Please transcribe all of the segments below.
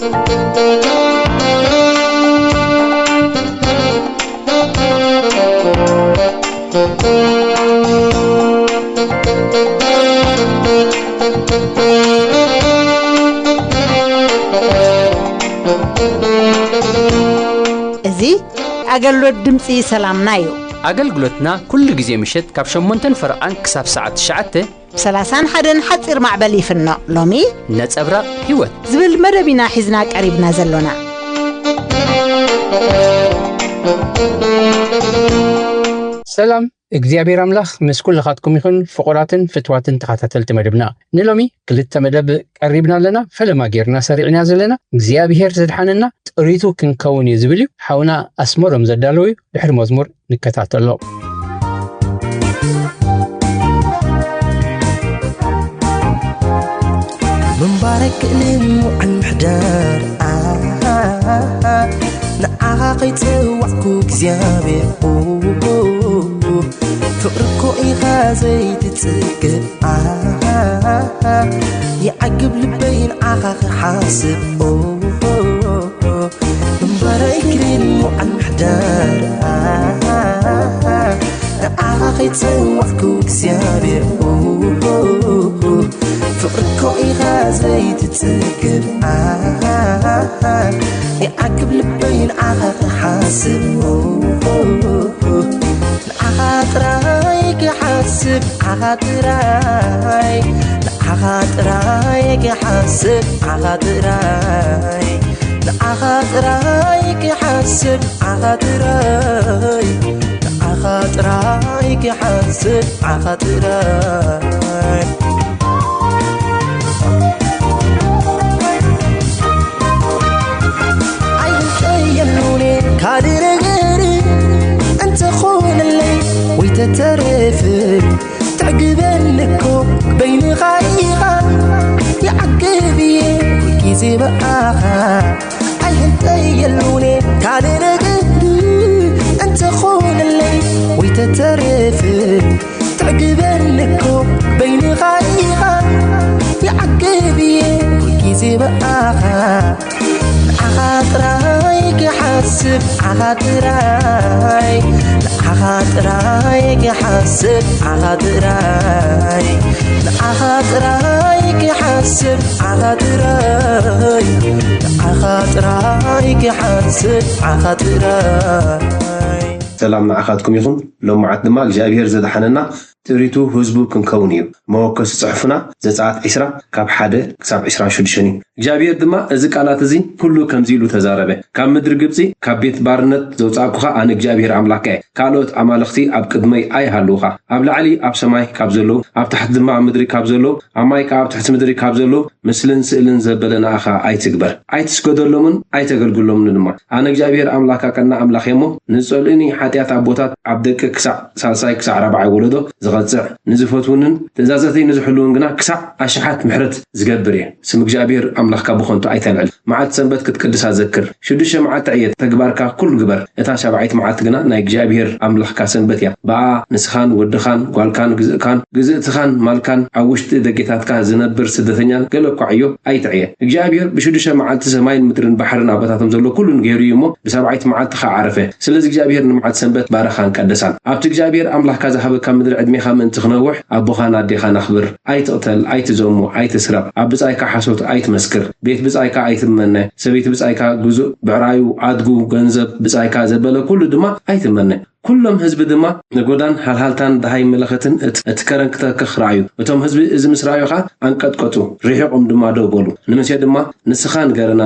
زي أقلوا دمسي سلام نايو أقلقلتنا كل جزء مشت كابشن منتن فرقان كساب ساعة شعته سلاسان حدن حتصير مع بلي فينا لومي نتصبرا هيوت زبل مدبنا حزناك قريبنا زلونا سلام እግዚአብሔር አምላክ መስኩል ለኻትኩም ይሁን ፍቁራትን ፍትዋትን ተኻታተልቲ መደብና ንሎሚ ክልተ መደብ ቀሪብና ለና ፈለማ ጌርና ሰሪዕና ዘለና እግዚአብሔር ዘድሓነና ጥሪቱ ክንከውን ይዝብል ሓውና አስመሮም ዘዳለው ድሕሪ መዝሙር ንከታተሎ منبارك لمو عن محدار نعاقيت وعكو እግዚአብሔር فقركو إغازي تتسكر يعقب لبين عاق حاسب مبارك للمو عن محدار عاقي تسوحكو كسيابير فقركو إغازي تتسكر يعقب لبين عاق حاسب عطرايك حاسب عطراي عطرايك حاسب عطراي عطرايك حاسب عطراي عطرايك حاسب عطراي عينوني كادرغري انت خون الليل ويتترفل تعقبنكو بين غايغا يعقبي كيزي بقاها عين تيلوني كان نقدي انت خون الليل ويتترفل تعقبنكو بين غايغا يعقبي كيزي بقاها عطرايك حاسب عطراي عطرايك حاسب عطراي عطرايك حاسب عطراي عطرايك حاسب عطراي سلام معكم يخون لو معتنا ما እግዚአብሔር ዘድሓነና ጥሪቱ ህዝቡ ክንከውን እዩ መወከስ ጽሑፍና ዘጻት 10 ካብ 1 ክሳብ 26 እግዚአብሔር ድማ እዚ ቃላት እዚ ሁሉ ከምዚሉ ተዛረበ ካብ ምድር ግብጺ ካብ ቤት ባርነት ዘውጻኩኻ ኣነ እግዚአብሔር ኣምላክ ካልኦት ኣማልኽቲ ኣብ ቅድመይ ኣይሃሉኻ ኣብ ላዕሊ ኣብ ሰማይ ካብ ዘሎ ኣብ ታሕቲ ድማ ምድሪ ካብ ዘሎ ኣብ ማይ ካብ ታሕቲ ምድሪ ካብ ዘሎ ምስልን ስእልን ዘበለናኻ ኣይትግበር ኣይትስገደሎምን ኣይተገልግሎምን ድማ ኣነ እግዚአብሔር ኣምላክ ቀና ኣምላኽ የሞ ንጸልእኒ ሓጢያት ኣቦታት ኣብ ደቂ ክሳዕ ሳልሳይ ክሳዕ 4 ወለዶ ዝغጽዕ ንዝፈትውንን ትእዛዛተይ ንዝሕሉውን ግና ክሳዕ ኣሽሓት ምሕረት ዝገብር እየ ስም እግዚአብሔር ኣምላኽካ ብኾንቱ ኣይተልዕል መዓልቲ ሰንበት ክትቅድሳ ዘክር 6 መዓልቲ ዕየት ተግባርካ ኩሉ ግበር እታ 7ይቲ መዓልቲ ግና ናይ እግዚአብሔር ኣምላኽካ ሰንበት እያ በኣ ንስኻን ወድኻን ጓልካን ግዝእካን ግዝእትኻን ማልካን ኣብ ውሽጢ ደጌታትካ ዝነብር ስደተኛን ገለኳዕዮ ኣይትዕየ እግዚአብሔር ብ6 መዓልቲ ሰማይን ምድርን ባሕርን ኣባታቶም ዘሎ ኩሉን ገይሩ እሞ ብ7ይቲ መዓልቲ ዓረፈ ስለዚ እግዚአብሔር ንመዓልቲ ሰንበት ባረኻን ቀደሳን ኣብቲ እግዚአብሔር ኣምላኽካ ዝሃበካ ምድሪ ዕድሜኻ ምን ትኽነውሕ ኣቦኻን ኣዴኻን ኣኽብር ኣይትቕተል ኣይትዘሙ ኣይትስረቕ ኣብ ብጻይካ ሓሶት ኣይትመስክር ቤት ብጻይካ ኣይትመነ ሰበይቲ ብጻይካ ጉዙእ ብዕራዩ ኣድጉ ገንዘብ ብጻይካ ዘበለ ኩሉ ድማ ኣይትመነ ኩሎም ህዝቢ ድማ ንጎዳን ሃልሃልታን ዳሃይ መለኸትን እትከረንክተ ክኽራዩ እቶም ህዝቢ እዚ ምስራዩኻ አንቀጥቀጡ ሪሕቆም ድማ ደውበሉ ንምሴ ድማ ንስኻን ገረና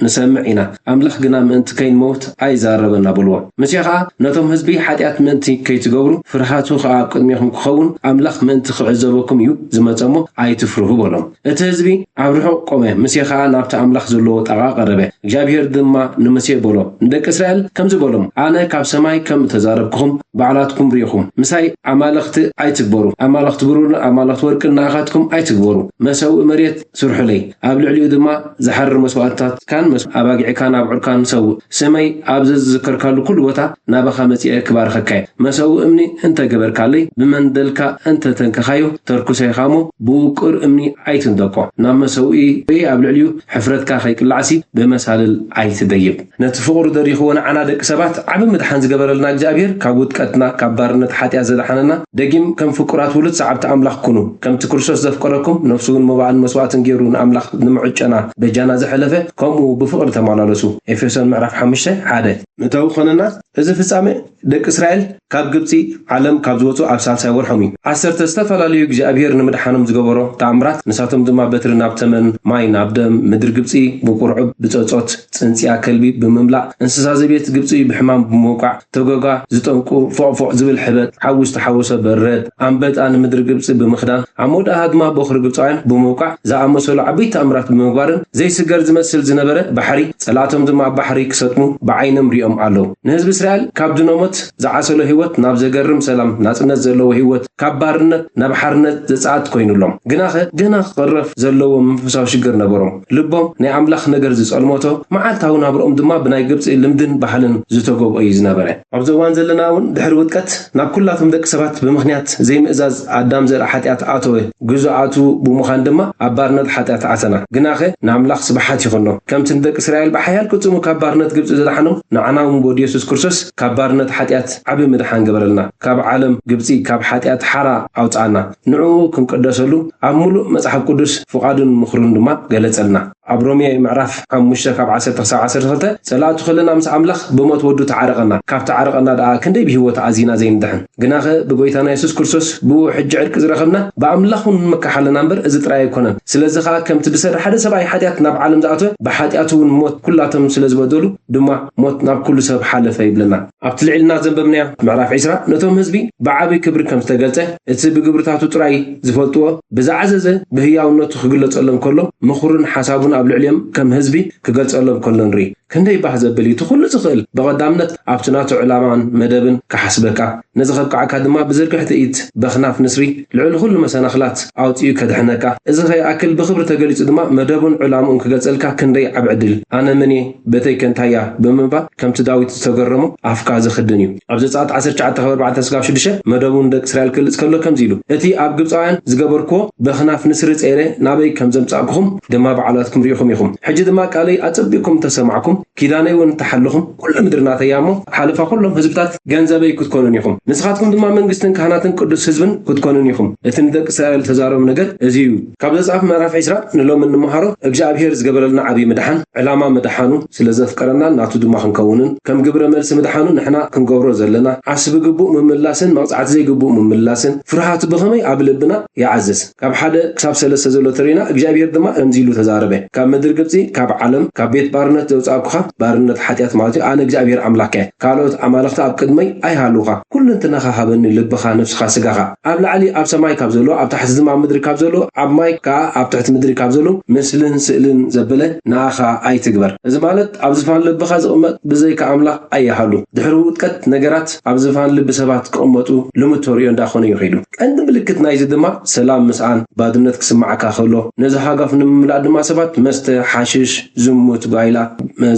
ንሰምዕ ኢና ኣምላኽ ግና ምእንቲ ከይንሞት ኣይዛረበና ብልዎ ምሴኻ ነቶም ህዝቢ ሓጢያት ምእንቲ ከይትገብሩ ፍርሃቱ ከዓ ቅድሚኹም ክኸውን ኣምላኽ ምእንቲ ክዕዘበኩም እዩ ዝመፀሞ ኣይትፍርሁ በሎም እቲ ህዝቢ ኣብ ርሑቕ ቆመ ምሴኻ ናብቲ ኣምላኽ ዘለዎ ጣቓ ቀረበ እግዚአብሔር ድማ ንምሴ በሎ ንደቂ እስራኤል ከምዚ በሎም ኣነ ካብ ሰማይ ከም ተዛረብኩም ባዕላትኩም ሪኹም ምሳይ ኣማለኽቲ ኣይትግበሩ ኣማለኽቲ ብሩር ኣማለኽቲ ወርቅን ናኻትኩም ኣይትግበሩ መሰውእ መሬት ስርሑለይ ኣብ ልዕሊኡ ድማ ዝሓርር መስዋዕትታት ካን ኣባጊዕካን ኣብዑርካን ሰውእ ስመይ ኣብ ዝዝከርካሉ ኩሉ ቦታ ናባኻ መጺአ ክባርኸካ መሰውእ እምኒ እንተገበርካለይ ብመንደልካ እንተተንከኻዮ ተርኩሰይኻሞ ብውቁር እምኒ ኣይትንደቆ ናብ መሰውኢ ወይ ኣብ ልዕሊኡ ሕፍረትካ ኸይቅላዕሲ ብመሳልል ኣይትደይብ ነቲ ፍቕሩ ደሪኽዎ ንዓና ደቂ ሰባት ዓብ ምድሓን ዝገበረልና እግዚኣብሔር ካብ ውድቀትና ካብ ባርነት ሓጢኣት ዘድሓነና ደጊም ከም ፍቁራት ውሉድ ሰዓብቲ ኣምላኽ ኩኑ ከምቲ ክርስቶስ ዘፍቀረኩም ነፍሱን መባዕን መስዋዕትን ገይሩ ንኣምላኽ ንምዕጨና በጃና ዘሕለፈ ከምኡ ብፍቕሪ ተመላለሱ ኤፌሶን ምዕራፍ 5:1 ምታው ኾነና እዚ ፍጻሜ ደቂ እስራኤል ካብ ግብፂ ዓለም ካብ ዝወፁ ኣብ ሳልሳይ ወርሖም እዩ 10 ዝተፈላለዩ እግዚኣብሔር ንምድሓኖም ዝገበሮ ተኣምራት ንሳቶም ድማ በትሪ ናብ ተመን ማይ ናብ ደም ምድሪ ግብፂ ብቁርዑብ ብፀጾት ፅንፅያ ከልቢ ብምምላእ እንስሳ ዘቤት ግብፂ ብሕማም ብምውቃዕ ተጎጋ ዝጠንቁ ፎቕፎቕ ዝብል ሕበት ሓዊ ዝተሓወሰ በረድ ኣንበጣ ንምድሪ ግብፂ ብምኽዳን ዓሞዳሃ ድማ በኽሪ ግብፃውያን ብምውቃዕ ዝኣመሰሉ ዓበይቲ ተኣምራት ብምግባርን ዘይስገር ዝመስል ዝነበረ ባሕሪ ጸላቶም ድማ ኣብ ባሕሪ ክሰጥሙ ብዓይኖም ሪኦም ኣለዉ ንህዝቢ እስራኤል ካብ ድኖሞት ዝዓሰሎ ህይወት ናብ ዘገርም ሰላም ናጽነት ዘለዎ ህይወት ካብ ባርነት ናብ ሓርነት ዘጻአት ኮይኑሎም ግናኸ ገና ክቐረፍ ዘለዎ መንፈሳዊ ሽግር ነበሮም ልቦም ናይ ኣምላኽ ነገር ዝጸልሞቶ መዓልታዊ ናብሮኦም ድማ ብናይ ግብፂ ልምድን ባህልን ዝተጎብኦ እዩ ዝነበረ ኣብዚ እዋን ዘለና እውን ድሕሪ ውድቀት ናብ ኩላቶም ደቂ ሰባት ብምኽንያት ዘይምእዛዝ ኣዳም ዘርኢ ሓጢኣት ኣተወ ግዙኣቱ ብምዃን ድማ ኣብ ባርነት ሓጢኣት ኣተና ግናኸ ንኣምላኽ ስብሓት ይኹኖ ከምቲ ደቂ እስራኤል ብሓያል ቅጽሙ ካብ ባርነት ግብፂ ዘድሓኖም ንዓና እውን ብወዲ የሱስ ክርስቶስ ካብ ባርነት ሓጢኣት ዓብ ምድሓን ገበረልና ካብ ዓለም ግብፂ ካብ ሓጢኣት ሓራ ኣውፃና ንዕኡ ክንቅደሰሉ ኣብ ሙሉእ መጽሓፍ ቅዱስ ፍቓዱን ምኽሩን ድማ ገለጸልና ኣብ ሮሜ ምዕራፍ 5:10-12 ጸላእቱ ኸለና ምስ ኣምላኽ ብሞት ወዱ ተዓረቐና ካብ ተዓረቐና ደኣ ክንደይ ብህይወት ኣዚና ዘይንድሕን ግናኸ ብጎይታና የሱስ ክርስቶስ ብኡ ሕጂ ዕርቂ ዝረኸብና ብኣምላኹን ንመካሓለና እምበር እዚ ጥራይ ኣይኮነን ስለዚ ኸዓ ከምቲ ብሰር ሓደ ሰብኣይ ሓጢኣት ናብ ዓለም ዝኣተወ ብሓጢኣቱ እውን ሞት ኩላቶም ስለ ዝበደሉ ድማ ሞት ናብ ኩሉ ሰብ ሓለፈ ይብለና ኣብቲ ልዕልና ዘንበብናዮ ምዕራፍ 20 ነቶም ህዝቢ ብዓብይ ክብሪ ከም ዝተገልጸ እቲ ብግብርታቱ ጥራይ ዝፈልጥዎ ብዝዓዘዘ ብህያውነቱ ክግለጸሎም ከሎ ምኹርን ሓሳቡን ኣብ ልዕሊኦም ከም ህዝቢ ክገልጸሎም ከሎ ንርኢ ክንደይ ባህ ዘብል እዩ ትኹሉ ዝኽእል ብቐዳምነት ኣብቲ ናቱ ዕላማን መደብን ክሓስበካ ነዚ ኸብቃዓካ ድማ ብዝርግሕ ትኢት በኽናፍ ንስሪ ልዕሊ ኩሉ መሰናኽላት ኣውፂኡ ከድሕነካ እዚ ኸይኣክል ብኽብሪ ተገሊጹ ድማ መደቡን ዕላምኡን ክገልጸልካ ክንደይ ዓብ ዕድል ኣነ መን በተይ ከንታያ ብምባል ከምቲ ዳዊት ዝተገረሞ ኣፍካ ዝኽድን እዩ ኣብ ዘጸአት 19:4-6 መደቡን ደቂ እስራኤል ክገልጽ ከሎ ከምዚ ኢሉ እቲ ኣብ ግብፃውያን ዝገበርክዎ በኽናፍ ንስሪ ጸይረ ናበይ ከም ዘምጻእክኹም ድማ በዓላትኩም ሪኢኹም ኢኹም ሕጂ ድማ ቃለይ ኣጸቢቕኩም ተሰማዕኩም ኪዳነይ እውን ተሓልኹም ኩሉ ምድርና ተያሞ ሓልፋ ኩሎም ህዝብታት ገንዘበይ ክትኮኑን ኢኹም ንስኻትኩም ድማ መንግስትን ካህናትን ቅዱስ ህዝብን ክትኮኑን ኢኹም እቲ ንደቂ እስራኤል ተዛረቡ ነገር እዚ እዩ ካብ ዘጻፍ ምዕራፍ 20 ንሎም እንመሃሮ እግዚአብሔር ዝገበረልና ዓብይ ምድሓን ዕላማ ምድሓኑ ስለ ዘፍቀረና ናቱ ድማ ክንከውንን ከም ግብረ መልሲ ምድሓኑ ንሕና ክንገብሮ ዘለና ዓስቢ ግቡእ ምምላስን መቕጻዕቲ ዘይግቡእ ምምላስን ፍርሃቱ ብኸመይ ኣብ ልብና ይዓዝዝ ካብ 1 ክሳብ 3 ዘሎ ተሪና እግዚአብሔር ድማ ከምዚ ኢሉ ተዛረበ ካብ ምድሪ ግብፂ ካብ ዓለም ካብ ቤት ባርነት ዘውጻእኩኻ ባርነት ሓጢኣት ማለት እዩ ኣነ እግዚአብሔር ኣምላክ ካልኦት ኣማልኽቲ ኣብ ቅድመይ ኣይሃሉኻ ኩሉ እንትናኻ ሃበኒ ልብኻ ነፍስኻ ስጋኻ ኣብ ላዕሊ ኣብ ሰማይ ካብ ዘሎ ኣብ ታሕቲ ድማ ኣብ ምድሪ ካብ ዘሎ ኣብ ማይ ከዓ ኣብ ትሕቲ ምድሪ ካብ ዘሎ ምስልን ስእልን ዘበለ ንኣኻ ኣይትግበር እዚ ማለት ኣብ ዝፋን ልብኻ ዝቕመጥ ብዘይካ ኣምላኽ ኣይሃሉ ድሕሪ ውድቀት ነገራት ኣብ ዝፋን ልቢ ሰባት ክቕመጡ ልሙድ ተሪዮ እንዳኾነ ይኸይዱ ቀንዲ ምልክት ናይዚ ድማ ሰላም ምስኣን ባድነት ክስማዓካ ከሎ ነዚ ሃጋፍ ንምምላእ ድማ ሰባት መስተ ሓሽሽ ዝሙት ጓይላ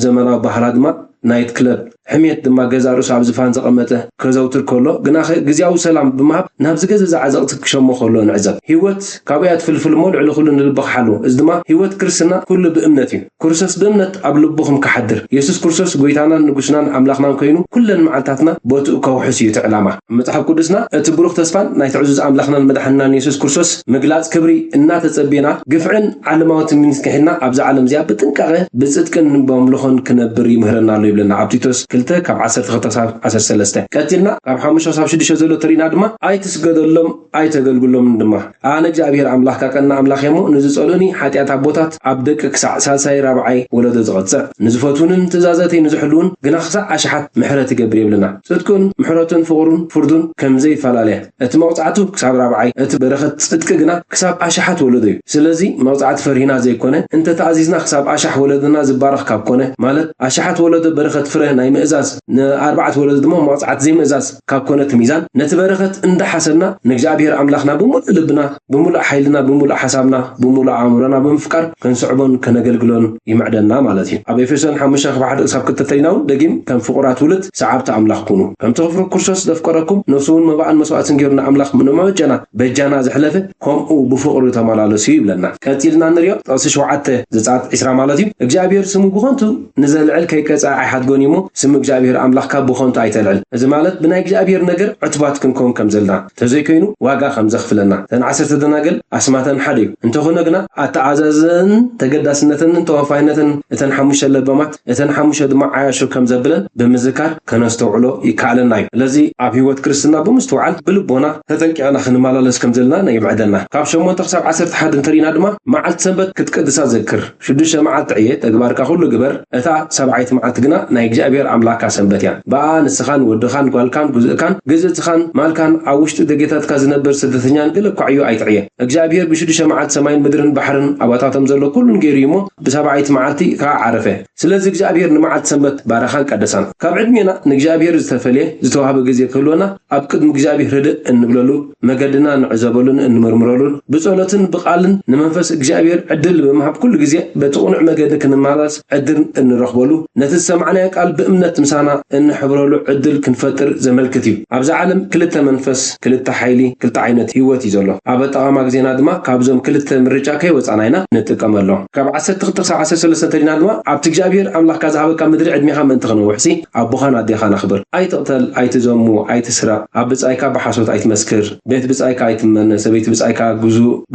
ዘመናዊ ባህላት ድማ ናይት ክለብ ሕሜት ድማ ገዛ ርእሱ ኣብ ዝፋን ዘቐመጠ ከዘውትር ከሎ ግናኸ ግዝያዊ ሰላም ብምሃብ ናብ ዝገዘ ዝዓዘቕቲ ክሸሞ ከሎ ንዕዘብ ህይወት ካብ እያ ትፍልፍል እሞ ልዕሊ ኩሉ ንልብኻ ሓልዎ እዚ ድማ ህይወት ክርስትና ኩሉ ብእምነት እዩ ክርስቶስ ብእምነት ኣብ ልብኹም ክሓድር የሱስ ክርስቶስ ጎይታናን ንጉስናን ኣምላኽናን ኮይኑ ኩለን መዓልታትና ቦትኡ ከውሕስ እዩ ትዕላማ መጽሓፍ ቅዱስና እቲ ብሩኽ ተስፋን ናይ ትዕዙዝ ኣምላኽናን መድሓንናን የሱስ ክርስቶስ ምግላጽ ክብሪ እናተጸቢና ግፍዕን ዓለማዊ ትምኒት ክሒድና ኣብዛ ዓለም እዚኣ ብጥንቃቐ ብጽድቅን በምልኾን ክነብር ይምህረና ኣሎ ይብለና ኣብ ቲቶስ 2 ካብ 12-13 ቀጥልና ካብ 5-6 ዘሎ ተሪና ድማ ኣይትስገደሎም ኣይተገልግሎም ድማ ኣነ እግዚአብሔር ኣምላኽካ ቀና ኣምላኽ እሞ ንዝጸልኡኒ ሓጢኣት ኣቦታት ኣብ ደቂ ክሳዕ ሳልሳይ ራብዓይ ወለዶ ዝቐጽዕ ንዝፈትውንን ትእዛዘተይ ንዝሕልውን ግና ክሳዕ ኣሽሓት ምሕረት ይገብር ይብለና ጽድቅን ምሕረትን ፍቕሩን ፍርዱን ከምዘይ ይፈላለያ እቲ መቕጻዕቱ ክሳብ ራብዓይ እቲ በረኸት ጽድቂ ግና ክሳብ ኣሽሓት ወለዶ እዩ ስለዚ መቕጻዕቲ ፈሪህና ዘይኮነ እንተ ተኣዚዝና ክሳብ ኣሽሓት ወለዶና ዝባረኽ ካብ ኮነ ማለት ኣሽሓት ወለዶ በረኸት ፍረ ናይ ምእዛዝ ن4 ወለድ ደሞ መቅጻዕት ዘይ ምእዛዝ ካብ ኮነት ሚዛን ነትበረኸት እንደሐሰና ንእግዚአብሔር አምላኽና በሙሉ ልብና በሙሉ ኃይልና በሙሉ ሐሳብና በሙሉ አእምሮና በመፍቃር ከንስዕቦን ከነገልግሎን ይምዕደና ማለት እዩ ኣብ ኤፌሶን 5:1 ሳብ ከተተይናው ደጊም ከም ፍቁራት ውልት ሰዓብተ አምላኽ ኩኑ ከም ተፍሩ ክርስቶስ ዘፍቀረኩም ነፍሱን መባዕን መስዋዕትን ጌርና አምላኽ ምንመጀና በጃና ዝሕለፈ ከምኡ ብፍቅሩ ተመላለሱ ይብለና ቀጥልና ንሪኦ ጥቅሲ 7 ዘጻት 20 ማለት እዩ እግዚአብሔር ስሙ ብኾንቱ ንዘልዕል ከይቀጻ አይሓድጎን ይሞ ስሙ እግዚአብሔር አምላኽ ካብ ብኾንቱ አይተልዕል እዚ ማለት ብናይ እግዚአብሔር ነገር ዕትባት ክንኮን ከም ዘለና ተዘይከይኑ ዋጋ ከም ዘኽፍለና ተን 10 ደናገል አስማተን ሓደ እዩ እንተኾነ ግና አተዓዛዘን ተገዳስነትን ተወፋይነትን እተን 5 ለበማት እተን 5 ድማ ዓያሹ ከም ዘብለን ብምዝካር ከነስተውዕሎ ይካለና እዩ ለዚ ኣብ ህይወት ክርስትና ብምስተውዓል ብልቦና ተጠንቂቕና ክንመላለስ ከም ዘለና ናይምዕደና ካብ 8 ክሳብ 11 እንተሪና ድማ መዓልት ሰንበት ክትቀድሳ ዘክር 6 መዓልት ዕየ ተግባርካ ሁሉ ግበር እታ 7ይቲ መዓልት ግና ናይ እግዚአብሔር አምላካ ሰንበት ያ በአ ንስኻን ወድኻን ጓልካን ጉዝእካን ግዝእትኻን ማልካን ኣብ ውሽጢ ደጌታትካ ዝነብር ስደተኛን ግልኳዕዩ ኣይትዕየ እግዚአብሔር ብ6 መዓልት ሰማይን ምድርን ባሕርን ኣባታቶም ዘሎ ኩሉን ገይሩ እሞ ብ7ይቲ መዓልቲ ከዓ ዓረፈ ስለዚ እግዚአብሔር ንመዓልት ሰንበት ባረኻን ቀደሳን ካብ ዕድሜና ንእግዚአብሔር ዝተፈልየ ዝተዋህበ ግዜ ክህልወና ኣብ ቅድሚ እግዚአብሔር ርድእ እንብለሉ መገድና ንዕዘበሉን እንምርምረሉን ብጸሎትን ብቃልን ንመንፈስ እግዚአብሔር ዕድል ብምሃብ ኩሉ ግዜ በጥቁንዕ መገዲ ክንመላለስ ዕድል እንረኽበሉ ነቲ ሰማዕናዮ ቃል ብእምነት ምሳና እንሕብረሉ ዕድል ክንፈጥር ዘመልክት እዩ ኣብዚ ዓለም ክልተ መንፈስ ክልተ ሓይሊ ክልተ ዓይነት ህይወት እዩ ዘሎ ኣብ ኣጠቓማ ግዜና ድማ ካብዞም ክልተ ምርጫ ከይወፃና ኢና ንጥቀመሎ ካብ 12-13 ተሪና ድማ ኣብቲ እግዚአብሔር አምላኽካ ዝሃበካ ምድሪ ዕድሜኻ ምእንቲ ክንውሕሲ ኣቦኻን ኣዴኻ ነኽብር ኣይትቕተል ኣይትዘሙ ኣይትስረቕ ኣብ ብጻይካ ብሓሶት ኣይትመስክር ቤት ብጻይካ ኣይትመነ ሰበይቲ ብጻይካ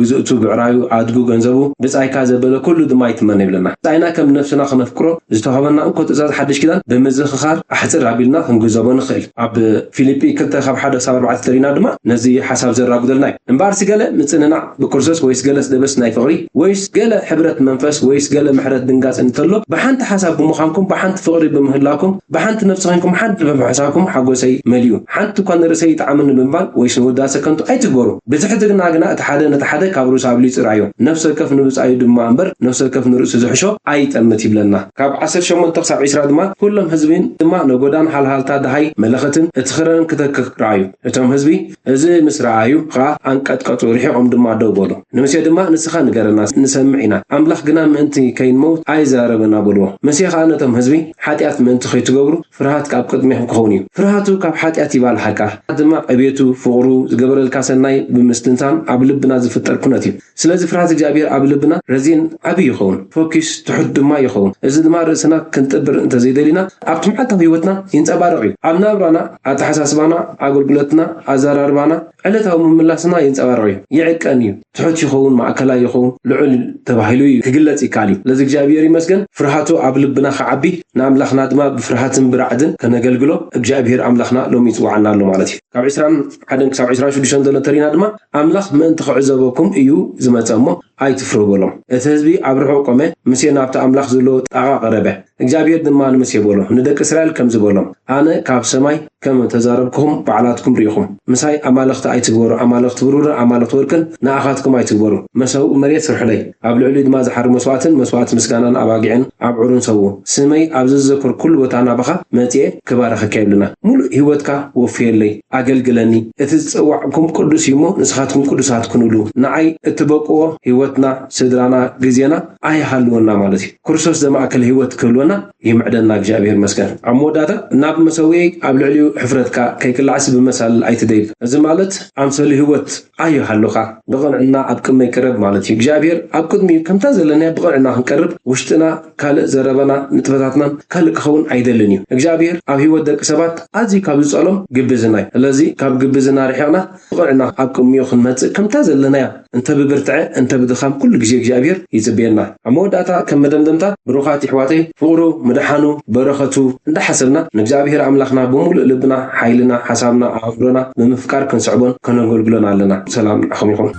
ግዝእቱ ብዕራዩ ኣድጉ ገንዘቡ ብጻይካ ዘበለ ኩሉ ድማ ኣይትመነ ይብለና ጻይና ከም ነፍስና ክነፍቅሮ ዝተዋህበና እንኮ ትእዛዝ ሓድሽ ኪዳን ብምዝኽኻር ኣሕፅር ኣቢልና ክንግዘቦ ንኽእል ኣብ ፊልጵ 2:1-4 ተሪና ድማ ነዚ ሓሳብ ዘራጉደልና እዩ እምበኣርሲ ገለ ምፅንናዕ ብክርስቶስ ወይስ ገለ ደበስ ናይ ፍቕሪ ወይስ ገለ ሕብረት መንፈስ ወይስ ገለ ምሕረት ድንጋጽ እንተሎ ብሓንቲ ሓሳብ ብምዃንኩም ብሓንቲ ፍቕሪ ብምህላኩም ብሓንቲ ነፍሲ ኮይንኩም ሓንቲ ብምሕሳብኩም ሓጎሰይ መልዩ ሓንቲ እኳ ንርእሰይ ጣዕምን ብምባል ወይስ ንውዳሰ ከንቱ ኣይትግበሩ ብዝሕትግና ግና እቲ ሓደ ነቲ ሓደ ካብ ርእሱ ኣብሊፁ ራእዩ ነፍሲ ወከፍ ንብፃዩ ድማ እምበር ነፍሲ ወከፍ ንርእሱ ዝሕሾ ኣይጠምት ይብለና ካብ 18-20 ድማ ኩሎም ህዝቢን ድማ ነጎዳን ሓልሃልታ ደሃይ መለኸትን እትኽረን ክተክኽ ራእዩ እቶም ህዝቢ እዚ ምስ ረኣዩ ከዓ አንቀጥቀጡ ርሒቆም ድማ ደው በሉ ንመሲሕ ድማ ንስኻ ንገረና ንሰምዕ ኢና አምላኽ ግና ምእንቲ ከይንሞት ኣይዛረበና በልዎ መሲሕ ከዓ ነቶም ህዝቢ ሓጢኣት ምእንቲ ከይትገብሩ ፍርሃት ካብ ቅድሚኹም ክኸውን እዩ ፍርሃቱ ካብ ሓጢኣት ይባልሓካ ድማ ዕቤቱ ፍቕሩ ዝገበረልካ ሰናይ ብምስትንታን ኣብ ልብና ዝፍጠር ኩነት እዩ ስለዚ ፍርሃት እግዚአብሔር ኣብ ልብና ረዚን ዓብይ ይኸውን ፎኪስ ትሑት ድማ ይኸውን እዚ ድማ ርእስና ክንጥብር እንተዘይደሊና ኣብቲ መዓልታዊ ህይወትና ይንፀባረቕ እዩ ኣብ ናብራና ኣተሓሳስባና ኣገልግሎትና ኣዘራርባና ዕለታዊ ምምላስና ይንፀባረቕ እዩ ይዕቀን እዩ ትሑት ይኸውን ማእከላይ ይኸውን ልዑል ተባሂሉ ክግለጽ ይካል እዩ ለዚ እግዚአብሔር ይመስገን ፍርሃቱ ኣብ ልብና ከዓቢ ንኣምላኽና ድማ ብፍርሃትን ብራዕድን ከነገልግሎ እግዚአብሔር ኣምላኽና ሎሚ ይፅዋዓና ኣሎ ማለት እዩ ካብ 21-26 ዘሎ ተሪና ድማ ኣምላኽ ምእንቲ ክዕዘበኩም እዩ ዝመፀ እሞ ኣይትፍሩ በሎም እቲ ህዝቢ ኣብ ርሑቕ ቆመ ሙሴ ናብቲ ኣምላኽ ዘለዎ ጣቓ ቀረበ እግዚአብሔር ድማ ንሙሴ በሎ ንደቂ እስራኤል ከም ዝበሎም ኣነ ካብ ሰማይ ከም ተዛረብኩም በዓላትኩም ርኢኹም ምሳይ ኣማልኽቲ ኣይትግበሩ ኣማልኽቲ ብሩርን ኣማልኽቲ ወርቅን ንኣኻትኩም ኣይትግበሩ መሰው መሬት ስርሕለይ ኣብ ልዕሊኡ ድማ ዝሓር መስዋዕት ምስጋናን ኣባጊዕን ኣብ ዑሩን ሰው ስመይ ኣብ ዝዝክር ኩሉ ቦታ ናባኻ መፅኤ ክባረኸካ ይብልና ሙሉእ ህይወትካ ወፍየለይ ኣገልግለኒ እቲ ዝፅዋዕኩም ቅዱስ እዩ እሞ ንስኻትኩም ቅዱሳት ኩንሉ ንዓይ እትበቅዎ ህይወትና ስድራና ግዜና ኣይሃልወና ማለት እዩ ክርስቶስ ዘማእከል ህይወት ክህልወና ይምዕደና እግዚአብሔር መስገን ኣብ መወዳእታ ናብ መሰውየ ኣብ ልዕሊኡ ሕፍረትካ ከይክላዕሲ ብመሳል ኣይትደይብ እዚ ማለት ኣምሰሊ ህይወት ኣይሃሉኻ ብቕንዕና ኣብ ቅድመይ ቅረብ ማለት እዩ እግዚአብሔር ኣብ ቅድሚ ከምታ ዘለና ብቕንዕና ክንቀርብ ውሽጥና ካልእ ዘረበና ንጥፈታትናን ካልእ ክኸውን ኣይደልን እዩ እግዚአብሔር ኣብ ህይወት ደቂ ሰባት ኣዝዩ ካብ ዝፀሎም ግብዝና እዩ ስለዚ ካብ ግብዝና ርሒቕና ብቕንዕና ኣብ ቅድሚኡ ክንመፅእ ከምታ ዘለናያ እንተ ብብርትዐ እንተ ብድኻም ኩሉ ግዜ እግዚአብሔር ይፅብየና ኣብ መወዳእታ ከም መደምደምታ ብሩኻት ኣሕዋተይ ፍቕሩ ምድሓኑ በረኸቱ እንዳሓሰብና ንእግዚአብሔር ኣምላኽና ብምሉእ ልብና ሓይልና ሓሳብና ኣእምሮና ብምፍቃር ክንስዕቦን ከነገልግሎን ኣለና ሰላም ንዓኹም ይኹን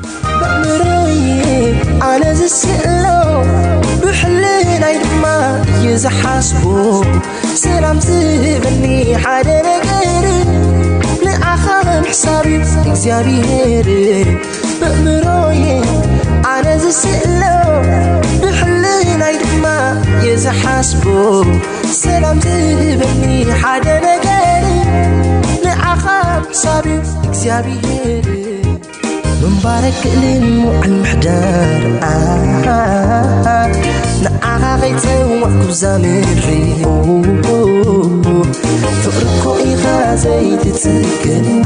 ኣነ ዝስእሎ ብሕልናይ ድማ ይዝሓስቡ ሰላም ዝህበኒ ሓደ ነገር ንዓኻ ምሕሳብ እግዚአብሔር በእምሮዬ ኣነ ዝስእሎ ብሕልናይ ድማ يزحسبو سلام تبني حدا نجاري لعخاب حسابي እግዚአብሔር مبارك للمو المحدار نعاغي تسوق بزامري فقركو إيغا زي تتسكن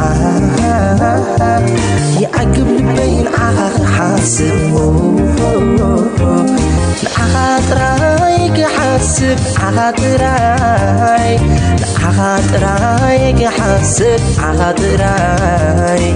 يعقب لبين عاغ حاسب عاطرايك حاسب عاطراي عاطرايك حاسب عاطراي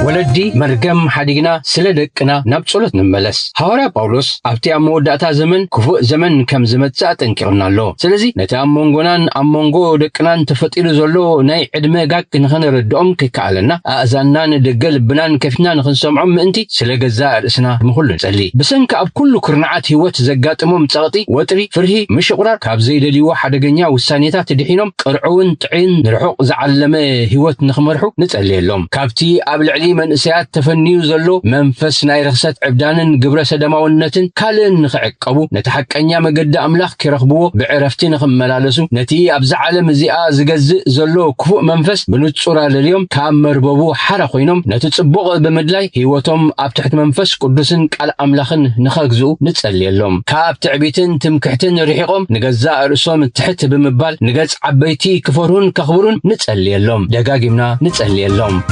ولدي مرقم حديقنا سلدقنا نبصلت نملس حوارا باولوس أبتي أموداتا زمن كفو زمن كم زمتسا تنكرنا له سلزي نتا أمونغونان أمونغو دقنان تفتيلو زولو ناي عدمي قاك نخن ردهم كيكالنا أزانان دقل بنان كيفنا نخن سمعهم انتي سلقزا رسنا مخلو نسألي بسنك أب كل كرنعات هوات زقات أمم تغطي وطري فرهي مش قرار كابزي لليوا حدقنيا والسانيتات تدحينهم قرعون تعين نرحوق زعلمي هوات نخمرحو نسألي لهم كابتي قبل علي من اسيات تفنيو زلو منفس ناي رخصت عبدانن قبر سدماونتن كالن نخعقبو نتحقنيا مقد املاخ كيرخبو بعرفتي نخملالسو نتي ابز عالم زيا زغزء زلو كفو منفس بنصورا لليوم كامرببو حرا خوينم نتصبق بمدلاي هيوتهم اب تحت منفس قدسن قال املاخن نخغزو نصليلهم كاب تعبيتن تمكحتن رحيقهم نغزا رسوم تحت بمبال نغص عبيتي كفرون كخبرون نصليلهم دغاغيمنا نصليلهم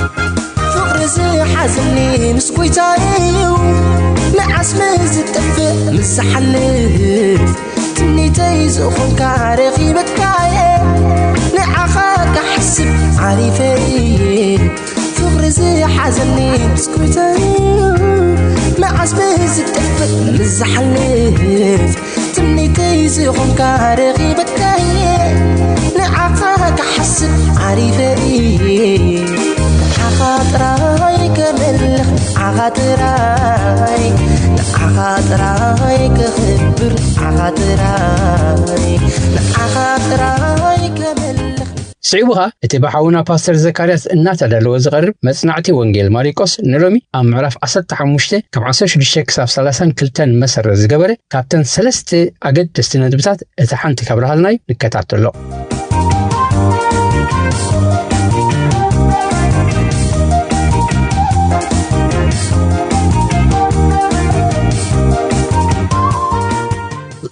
فقرزي حزني مسكويتايو معسمز التفق مسحلف تني تيزخون كارخي بكاية نعخاك حسب عارفي فقرزي حزني مسكويتايو معسمز التفق مسحلف تني تيزخون كارخي بكاية نعخاك حسب عارفي عاطراي كملخ عاطراي عاطراي كخبر عاطراي كملخ سعيبها اتباحونا باستر زكارياس الناتا دالو زغرب مصنعتي وانجيل ماريكوس نرومي ام معرف 15 كم 16 كساف 30 كلتن مسر زغبره كابتن 3 اجد دستندبታት እቲ ሓንቲ ካብራሃልናይ ንከታተሎ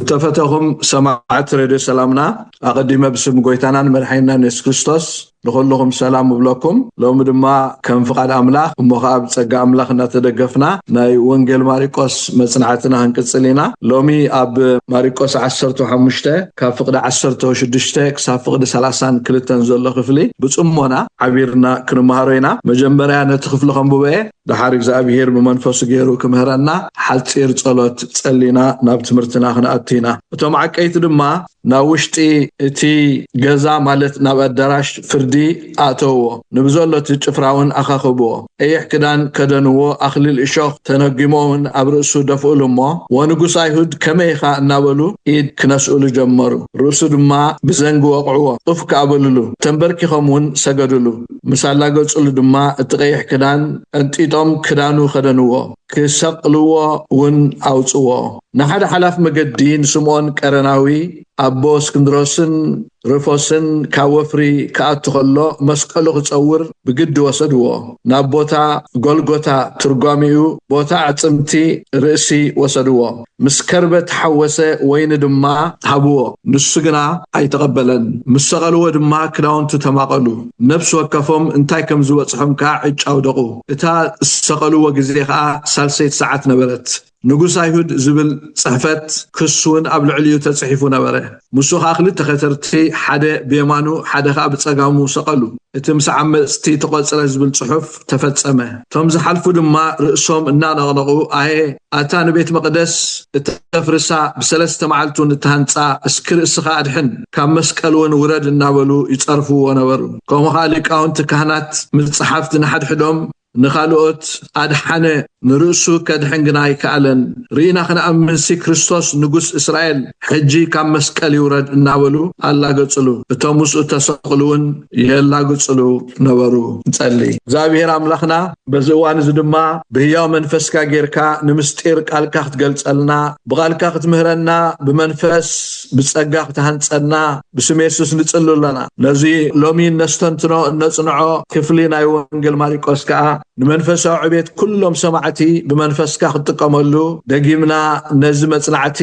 تفتهم سماعات راديو سلامنا أقدم باسم قويتانا مرحينا نيس كريستوس لكلهم سلام وبلكم لو مدما كان فقد أملاخ ومخاب تسقى أملاخ نتدقفنا ناي وانجيل ماريكوس مصنعتنا هنكتسلينا لومي أب ماريكوس 15 كفقد 16 كسافقد 30 كلتن زل خفلي بصمونا عبيرنا كنمهارينا مجمريا نتخفلكم بوبه دحارك زابير بمنفس غيرو كمهرنا حلصير صلوت تصلينا ناب تمرتنا خناتينا اتوم عقيت دما ناوشتي اتي غزا مالت ناب ادراش فردي اتو نبزولت ጭፍራውን አኻخبو ايح كدان كدنو اخليل اشوخ تنغيمون ابرسو دفولمو ونغوس ايهود كميخا نابلو ايد كنسول جمرو رسو دما بزنغ وقعو طف كابللو تنبركيخمون سغدلو مسالا غصل دما اتقيح كدان انطيطوم كدانو خدنو كسقلو ون اوصو نحد حلاف مقدين سمون قرناوي أبو اسكندروسن رفوسن كاوفري كاتخلو مسقلو خصور بجد وسدو نابوتا غولغوتا ترغاميو بوتا عصمتي رئسي وسدو مسكربت حوسه وين دما حبو نسغنا ايتقبلن مسقلو دما كلاونتو تماقلو نفس وكفهم انتاي كم زوصحم كا عጫውدقو اتا سقلو وغزيخا سالسيت ساعات نبرت نغوس ايهود زبل صحفت كسون ابل عليو تصحيفو نبره مسو خاخل تخترتي حدا بيمانو حدا خا بصقامو سقلو اتمس عمستي تقصر زبل صحف تفصمه تمز حلفو دما رؤسهم ان نغنقو اي اتان بيت مقدس تفرسا بسلسته معلتو نتهنصا اسكر اسخا ادحن كم مسقلون ورد نابلو يصرفو ونبرو كوم خالق اونت كهنات من صحفت نحد حدهم ንኻልኦት ኣድሓነ ንርእሱ ከድሕንግና ይከኣለን ርኢና ክንኣምንሲ ክርስቶስ ንጉስ እስራኤል ሕጂ ካብ መስቀል ይውረድ እናበሉ ኣላገጽሉ እቶም ምስኡ ተሰቕሉውን የላገጽሉ ነበሩ ንጸልይ እግዚአብሔር ኣምላኽና በዚ እዋን እዚ ድማ ብህያው መንፈስካ ጌርካ ንምስጢር ቃልካ ክትገልጸልና ብቃልካ ክትምህረና ብመንፈስ ብጸጋ ክትሃንጸና ብስም ኢየሱስ ንጽልለና ነዚ ሎሚ ነስተንትኖ ነጽንዖ ክፍሊ ናይ ወንጌል ማርቆስ ከዓ ንመንፈሳዊ ዕቤት ኩሎም ሰማዕቲ ብመንፈስካ ክትጥቀመሉ ደጊምና ነዚ መጽናዕቲ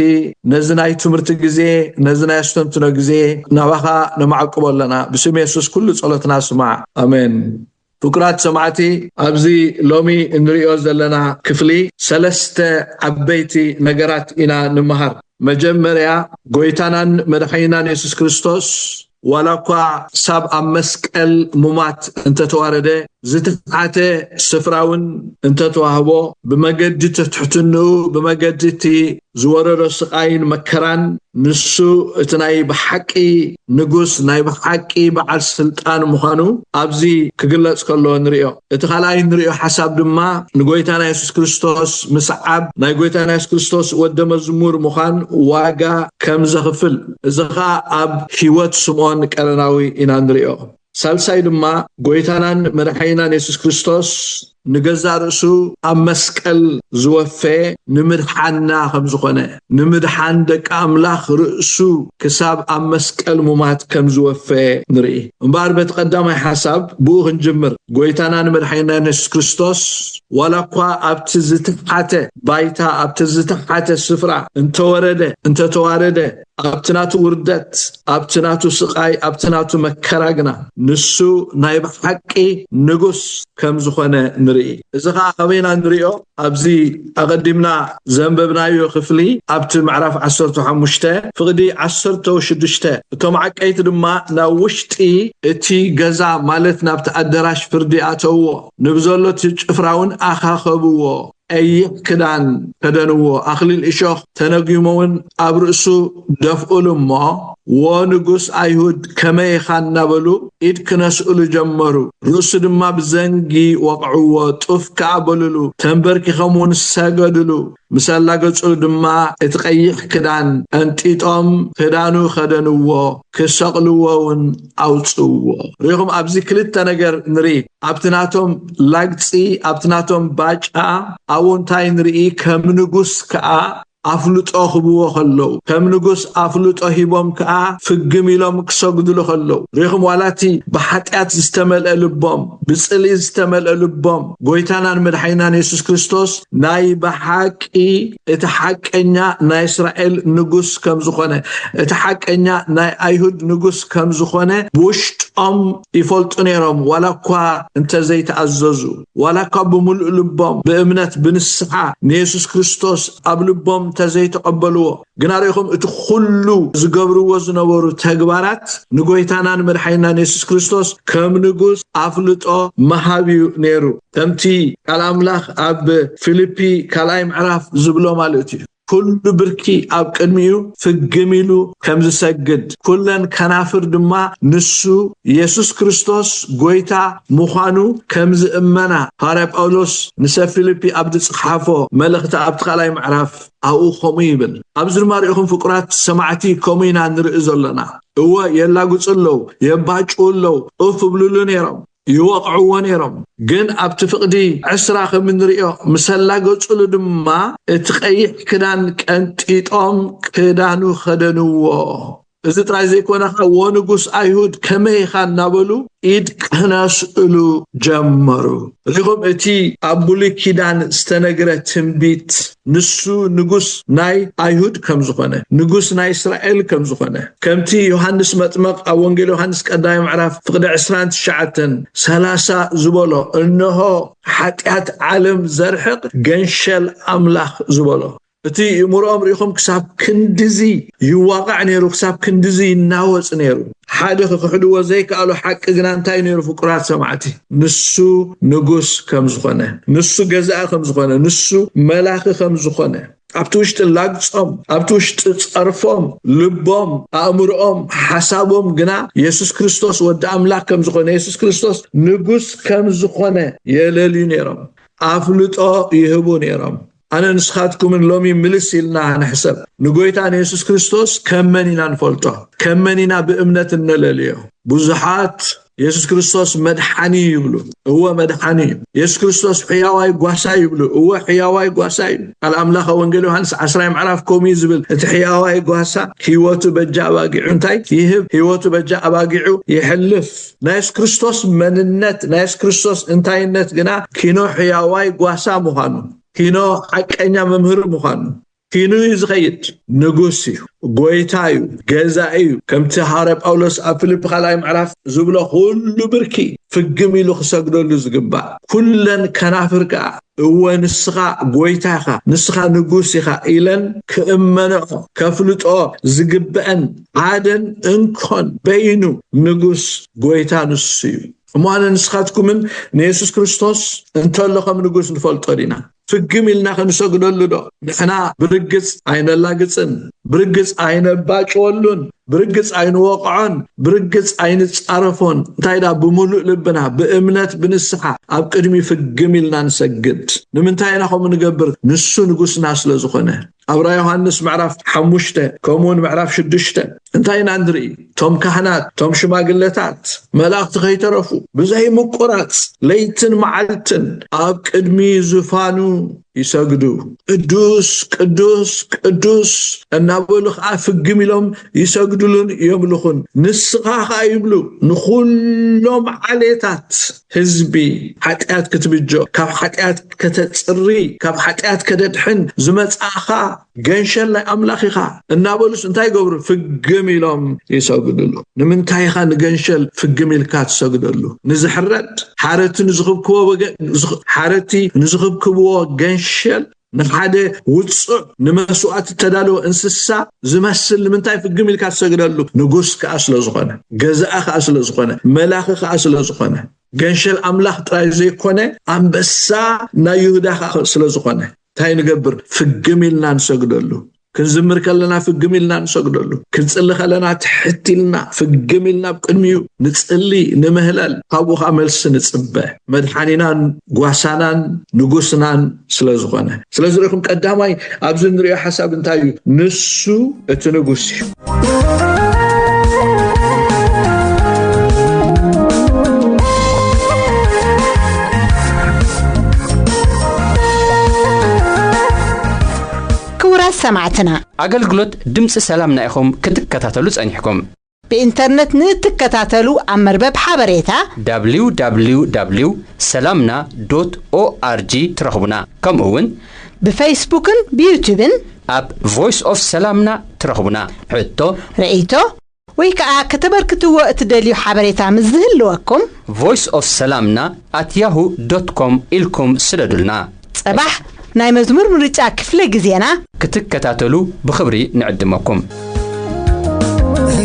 ነዚ ናይ ትምህርቲ ግዜ ነዚ ናይ አስተንትኖ ግዜ ናባኻ ነማዕቅበለና ብስም ኢየሱስ ኩሉ ጸሎትና ስማዕ አሜን ፍቅራት ሰማዕቲ ኣብዚ ሎሚ እንሪኦ ዘለና ክፍሊ ሰለስተ ዓበይቲ ነገራት ኢና ንምሃር መጀመርያ ጎይታናን መድኃኒናን ኢየሱስ ክርስቶስ ወላኳ ሳብ ኣብ መስቀል ሙማት እንተተዋረደ ዝተዓተ ስፍራውን እንተተዋህቦ ብመገዲ ተትሕትኑ ብመገዲ ዝወረዶ ስቃይን መከራን ንሱ እቲ ናይ ብሓቂ ንጉስ ናይ ብሓቂ በዓል ስልጣን ምዃኑ ኣብዚ ክግለጽ ከሎ ንሪኦ እቲ ካልኣይ ንሪኦ ሓሳብ ድማ ንጎይታና ኢየሱስ ክርስቶስ ምስዓብ ናይ ጎይታና ኢየሱስ ክርስቶስ ወደ መዝሙር ምዃን ዋጋ ከም ዘኽፍል እዚ ኸ ኣብ ህይወት ስምዖን ቀረናዊ ኢና ንሪኦ ሳልሳይ ድማ ጎይታናን መድኃኒናን ኢየሱስ ክርስቶስ ንገዛ ርእሱ ኣብ መስቀል ዝወፈ ንምድሓና ከም ዝኾነ ንምድሓን ደቂ ኣምላኽ ርእሱ ክሳብ ኣብ መስቀል ሙማት ከም ዝወፈ ንርኢ እምበር በቲ ቀዳማይ ሓሳብ ብኡ ክንጅምር ጎይታናን መድኃኒናን ኢየሱስ ክርስቶስ ወላኳ ኣብቲ ዝተዓተ ባይታ ኣብቲ ዝተዓተ ስፍራ እንተተዋረደ ኣብትናቱ ውርደት ኣብትናቱ ስቃይ ኣብትናቱ መከራግና ንሱ ናይ ብሓቂ ንጉስ ከም ዝኾነ ንርኢ እዚ ኸ ኣበይና ንሪኦ ኣብዚ ኣቀዲምና ዘንበብናዮ ክፍሊ ኣብቲ ምዕራፍ 15 ፍቕዲ 16 እቶም ዓቀይቲ ድማ ናብ ውሽጢ እቲ ገዛ ማለት ናብቲ ኣዳራሽ ፍርዲ ኣተውዎ ንብዘሎት ጭፍራውን ኣኻኸብዎ أي كدان كدانو أخليل إشاخ تنقيمون أبرسو دفعل ما ونقص أيهود كما يخان نبلو إد كنسؤل جمرو رسد ما بزنجي وقعوا طف كعبللو تنبركي خمون ساقدلو مثال لاقصل دما اتقيح كدان انتيطام كدانو خدانو كساقلوون أوتسو ريهم أبزي كلتا نجر نري أبتناتهم لاقصي أبتناتهم باجا أون تاي نري كم نقص كا أفلوت أخبوه خلو كم نقص أفلوت أهيبهم كا فقميلهم كساقدلو خلو ريهم والاتي بحاتيات استمل ألبهم بسئلي استمل ألبهم قويتانا مدحينان يسوس كريستوس ناي بحاكي اتحاك انيا ناي إسرائيل نقص كم زخونة اتحاك انيا ناي أيهود نقص كم زخونة بوشت يفولت نيرهم ولا كوا انت زي تعززو ولا كوا بملء لبهم بأمنة بنسعى نيسوس كريستوس أبلبهم تزي تقبلوه قناريهم اتخلو زقبرو وزنورو تقبارات نقويتانان مرحينان يسوس كريستوس كم نقوس أفلطو مهابيو نيرو تمتي كالاملاخ أب فيليبي كالايم عراف زبلو مالوتي كل بركي أب كدميو فقميلو كمز سجد كلن كنافر دما نسو يسوس كريستوس قويتا مخانو كمز امنا هارب أولوس نسا فيليبي أبد صحافو ملغتا أبد قالايم عراف أو خميبل أبزر ماريخم فقرات سمعتي كومينا نرئزو لنا هو يلا قصلو يباجقلو أفبلو نيرم يوقعوا نيرم جن أبتفقدي عسراخ من ريو مسلا قصلو دما اتقيح كدان كانت إطام كدانو خدنو إذا ترى كنا ونقص أيهود كما يخان نابلو إيد كناسؤلو جمرو رغم إتي أبولي كيدان استنقرة تنبيت نسو نقص ناي أيهود كم زخانة نقص ناي إسرائيل كم زخانة كمتي يوحنس مطمق أو وانجيل يوحنس كدايم عرف فقد عسران شعتن سلاسة زبالو إنه حتيات عالم زرحق جنشل أملاخ زبالو أتي مرام ريخم كساب كندزي يواقع نيرو كساب كندزي ناوز نيرو حادث خدوة زي قالوا حق جنانتاي نيرو فقرات سمعتي نسو نقص كم زخانة نسو جزاء كم زخانة نسو ملاخ كم زخانة أبتوش تلاقصهم أبتوش تصرفهم لبهم أمرهم حسابهم جنا يسوع كريستوس ودع أملاك كم زخنة يسوع كريستوس نجوس كم زخنة يلالي نيرم أفلت يهبون نيرم أنا نسخاتكم من لومي ملسيلنا عن حساب نقولت عن يسوع كريستوس كمنينا نفلته كمنينا بأمنة النلاليه بزحات يسوع كريستوس مدحاني يبلو هو مدحاني يسوع كريستوس حياواي قواساي يبلو هو حياواي قواساي الأملاخ وانجلو هنس عسراي معرف كوميز بل حياواي قواسا هيوتو بجا باقيعو انتاي يهب هيوتو بجا باقيعو يحلف نايس كريستوس من النت نايس كريستوس انتاي النت قنا كينو حياواي قواسا مخانو كينو حقنيا ممهر مخانو كينو يزغيت نغوسي غويتايو غزايو كم تحارب أولوس أفليب خلاي معرف زبلو كل بركي فقميلو خسقدلو زغبا كلن كنافرقا هو نسخا غويتاخا نسخا نغوسيخا إلن كأمنو كفلطو زغبان عادن انكون بينو نغوس غويتا نسيو وما نسخاتكم من يسوع كريستوس انتلقم نغوس نفلطرينا فقميلنا خنسقدلو دو نحنا برقص عين اللاقصن برقص عين باقولون برقص عين وقعون برقص عين صرفون تايدا بملؤ لبنا بأمنات بنسحة أبقدمي فقميلنا نسجد نمنتاينا خو نقبر نسو نقصنا سلازخونه أبرا يوحنس معرف حموشته كومون معرف شدشته انتاينا ندري توم كهنات توم شماقلتات ملاك تغيترفو بزي مقرات ليتن معلتن أبقدمي زفانو يسجدوا قدوس قدوس قدوس النابلخ أفقم لهم يسجدون يملخون نسخة يبلو نخلهم عليتات حزبي حتيات كتبجو كاب حتيات كتتصري كاب حتيات كتدحن زمت آخا جنشل أملاخيخا النابلس انتاي قبر فقم لهم يسجدوا نمنتايخا نجنشل فقم الكات يسجدوا نزحرد حارتي نزخب كوا حارتي نزخب كوا شل نحاده وصع نمسوات تدالو انسسا زمسل منتاي فقميل كاسغدلو نغوس كاسل زخونه غزاخ اسل زخونه ملاخ اسل زخونه غنشل املاح طراي زي كونه انبسا نا يهودا اسل زخونه تاي نغبر فقميلنا نسغدلو كنزمر كلنا فقميلنا نسغدلو كنصلي خلنا تحتيلنا فقميلنا بقدميو نصلي نمهلل ابوخا ملس نصبه مدحانينا غواسانان نغوسنان سلازخونه سلازركم قداماي ابزنريو حساب انتايو نسو اتنغوسي سمعتنا أقلقلت دمس سلامنا إخوم كتكتاتلو صنيحكم بإنترنت نتكتاتلو أمربب حبريتا www.salamna.org ترخبنا كم أون بفيسبوكن بيوتيوبن أب Voice of سلامنا ترخبنا حتى رأيتو ويكا كتبركتو وقت داليو حبريتا مزهلوكم Voice of سلامنا @yahoo.com إلكم سلدلنا صباح ناي مزمور مرجع كفله غزينا كتكتاتلو بخبري نعدمكم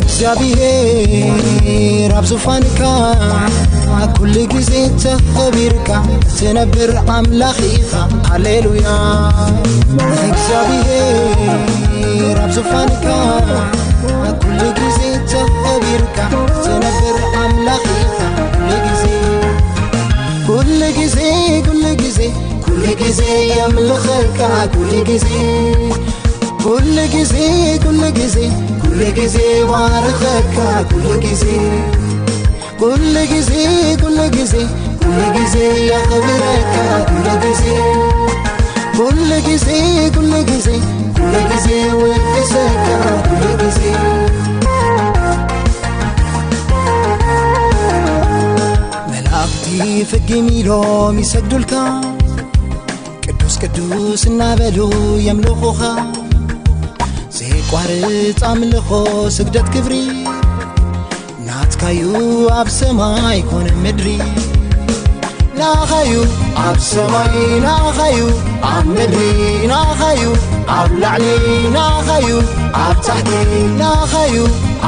እግዚአብሔር አብዙፋንካ كل غزي تخبيرك تنبر أملاخيك هاليلويا እግዚአብሔር አብዙፋንካ كل غزي تخبيرك تنبر أملاخيك كل غزي كل غزي كل غزي يملخك كل غزي كل غزي كل غزي كل غزي بارخك كل غزي كل غزي كل غزي كل غزي يخبرك كل غزي كل غزي كل غزي كل غزي وقسك كل غزي ملاقتي فقميلهم يسجدولك قدوس قدوس نابلو يملخوخا زي قارت أملخو سجدت كبري ناتكايو أب سماي كون مدري لا خيو أب سماي لا خيو أب مدري لا خيو أب لعلي لا خيو أب تحتي لا خيو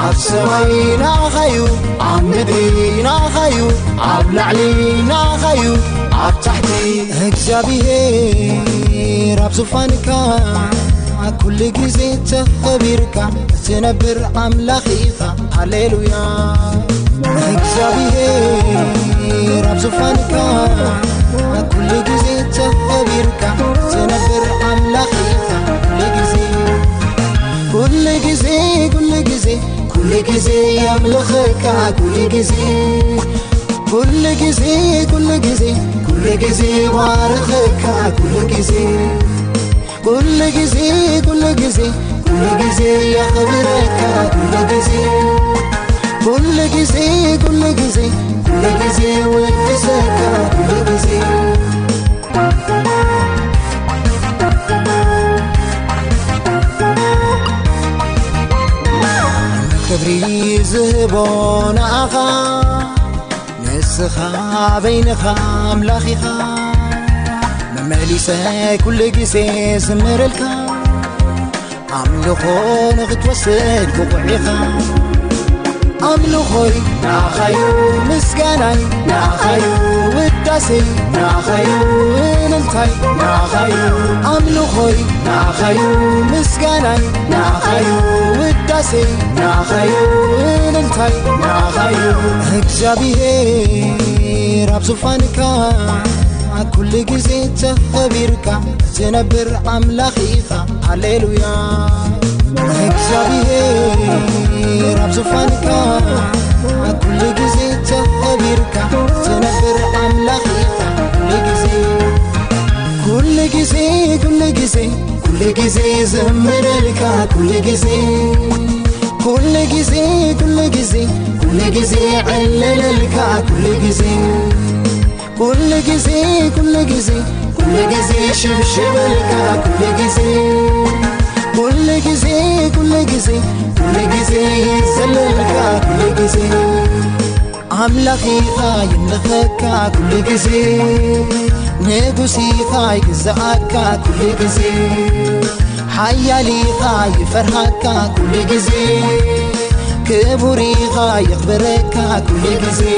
عالسماينا خيو عمدينا خيو عبلعلينا خيو عبتحتي እግዚአብሔር አብዙፋንካ كل جزء تخبرك تنبر أملاخيك هاليلويا እግዚአብሔር አብዙፋንካ كل جزء تخبرك تنبر أملاخيك كل جزء كل جزء يملخك كل جزء كل جزء كل جزء كل جزء بارخك كل جزء كل جزء كل جزء كل جزء يخبرك كل جزء كل جزء كل جزء كل جزء ويفسك كل جزء كبري زبون أخا نسخا بينخا ملاخيخا مماليسا كل جسي سمرلكا عملوخو نغتوسد بقعيخا عملوخوي ناخيو مسكاناي ناخيو وداسي ناخيو نلتاي ناخيو عملوخوي ناخيو مسكاناي ناخيو وداسي ناخيو نلتاي ناخيو እግዚአብሔር አብዙፋንካ كل جزء تخبرك تنبر أملاخيك هاليلويا እግዚአብሔር አብዙፋንካ كل جزء تخبرك تنبر أملاخيك كل جزء كل جزء كل جزء زمرلك كل جزء كل جزء كل جزء كل جزء عللك كل جزء كل جزء كل جزء كل جزء شبشبلك كل جزء كل جزء كل جزء كل جزء يزللك كل جزء أملاخي يملخك كل جزء نقوسي يجزعك كل جزء حيالي يفرحك كل جزء كبوري يخبرك كل جزء